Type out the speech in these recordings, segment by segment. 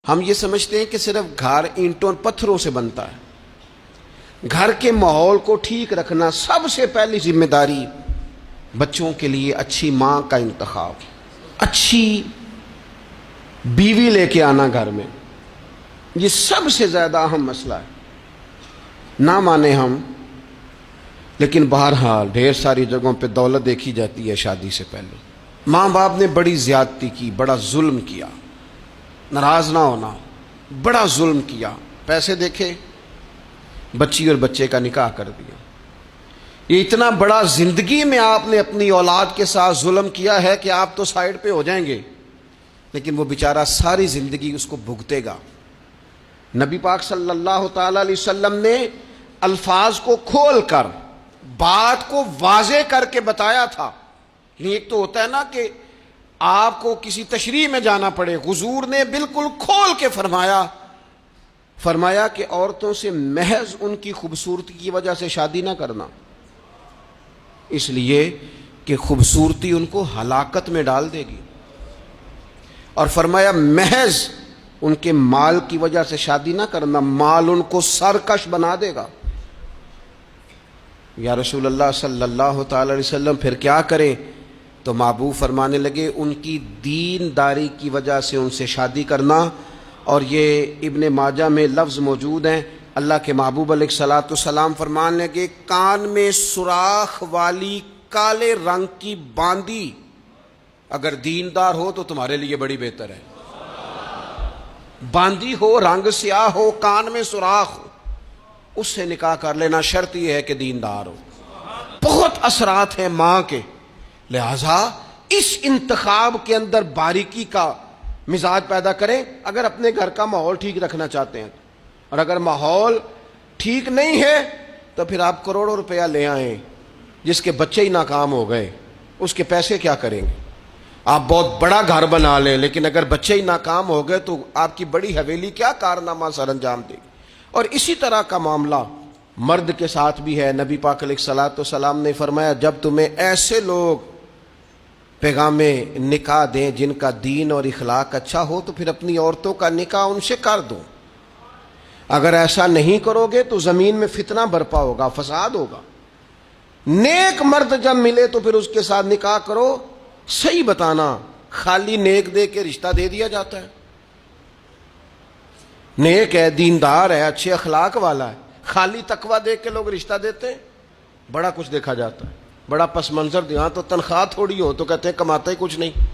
ہم یہ سمجھتے ہیں کہ صرف گھر اینٹوں اور پتھروں سے بنتا ہے۔ گھر کے ماحول کو ٹھیک رکھنا سب سے پہلی ذمہ داری بچوں کے لیے اچھی ماں کا انتخاب، اچھی بیوی لے کے آنا گھر میں، یہ سب سے زیادہ اہم مسئلہ ہے۔ نہ مانے ہم، لیکن بہرحال ڈھیر ساری جگہوں پہ دولت دیکھی جاتی ہے شادی سے پہلے۔ ماں باپ نے بڑی زیادتی کی، بڑا ظلم کیا، ناراض نہ ہونا، بڑا ظلم کیا۔ پیسے دیکھے، بچی اور بچے کا نکاح کر دیا۔ یہ اتنا بڑا زندگی میں آپ نے اپنی اولاد کے ساتھ ظلم کیا ہے کہ آپ تو سائیڈ پہ ہو جائیں گے، لیکن وہ بیچارہ ساری زندگی اس کو بھگتے گا۔ نبی پاک صلی اللہ تعالی علیہ وسلم نے الفاظ کو کھول کر، بات کو واضح کر کے بتایا تھا۔ ایک تو ہوتا ہے نا کہ آپ کو کسی تشریح میں جانا پڑے، حضور نے بالکل کھول کے فرمایا کہ عورتوں سے محض ان کی خوبصورتی کی وجہ سے شادی نہ کرنا، اس لیے کہ خوبصورتی ان کو ہلاکت میں ڈال دے گی، اور فرمایا محض ان کے مال کی وجہ سے شادی نہ کرنا، مال ان کو سرکش بنا دے گا۔ یا رسول اللہ صلی اللہ تعالی علیہ وسلم پھر کیا کریں؟ تو محبوب فرمانے لگے ان کی دینداری کی وجہ سے ان سے شادی کرنا۔ اور یہ ابن ماجہ میں لفظ موجود ہیں، اللہ کے محبوب علیہ الصلوۃ والسلام فرمانے لگے کان میں سوراخ والی کالے رنگ کی باندی اگر دیندار ہو تو تمہارے لیے بڑی بہتر ہے۔ باندی ہو، رنگ سیاہ ہو، کان میں سوراخ ہو، اس سے نکاح کر لینا، شرط یہ ہے کہ دیندار ہو۔ بہت اثرات ہیں ماں کے، لہذا اس انتخاب کے اندر باریکی کا مزاج پیدا کریں اگر اپنے گھر کا ماحول ٹھیک رکھنا چاہتے ہیں۔ اور اگر ماحول ٹھیک نہیں ہے تو پھر آپ کروڑوں روپیہ لے آئیں، جس کے بچے ہی ناکام ہو گئے، اس کے پیسے کیا کریں گے؟ آپ بہت بڑا گھر بنا لیں، لیکن اگر بچے ہی ناکام ہو گئے تو آپ کی بڑی حویلی کیا کارنامہ سر انجام دے گی؟ اور اسی طرح کا معاملہ مرد کے ساتھ بھی ہے۔ نبی پاک علیہ الصلوۃ والسلام نے فرمایا جب تمہیں ایسے لوگ پیغام نکاح دیں جن کا دین اور اخلاق اچھا ہو تو پھر اپنی عورتوں کا نکاح ان سے کر دو۔ اگر ایسا نہیں کرو گے تو زمین میں فتنہ برپا ہوگا، فساد ہوگا۔ نیک مرد جب ملے تو پھر اس کے ساتھ نکاح کرو۔ صحیح بتانا، خالی نیک دے کے رشتہ دے دیا جاتا ہے؟ نیک ہے، دیندار ہے، اچھے اخلاق والا ہے، خالی تقویٰ دیکھ کے لوگ رشتہ دیتے ہیں؟ بڑا کچھ دیکھا جاتا ہے، بڑا پس منظر دیا تو تنخواہ تھوڑی ہو تو کہتے ہیں کماتا ہی کچھ نہیں۔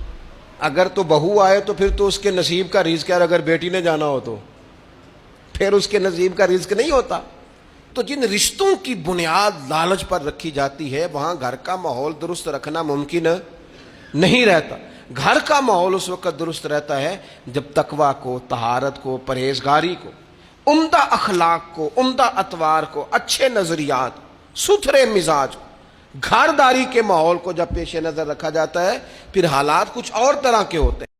اگر تو بہو آئے تو پھر تو اس کے نصیب کا رزق ہے، اور اگر بیٹی نے جانا ہو تو پھر اس کے نصیب کا رزق نہیں ہوتا۔ تو جن رشتوں کی بنیاد لالچ پر رکھی جاتی ہے وہاں گھر کا ماحول درست رکھنا ممکن نہیں رہتا۔ گھر کا ماحول اس وقت درست رہتا ہے جب تقویٰ کو، طہارت کو، پرہیزگاری کو، عمدہ اخلاق کو، عمدہ اطوار کو، اچھے نظریات، ستھرے مزاج، گھرداری کے ماحول کو جب پیش نظر رکھا جاتا ہے، پھر حالات کچھ اور طرح کے ہوتے ہیں۔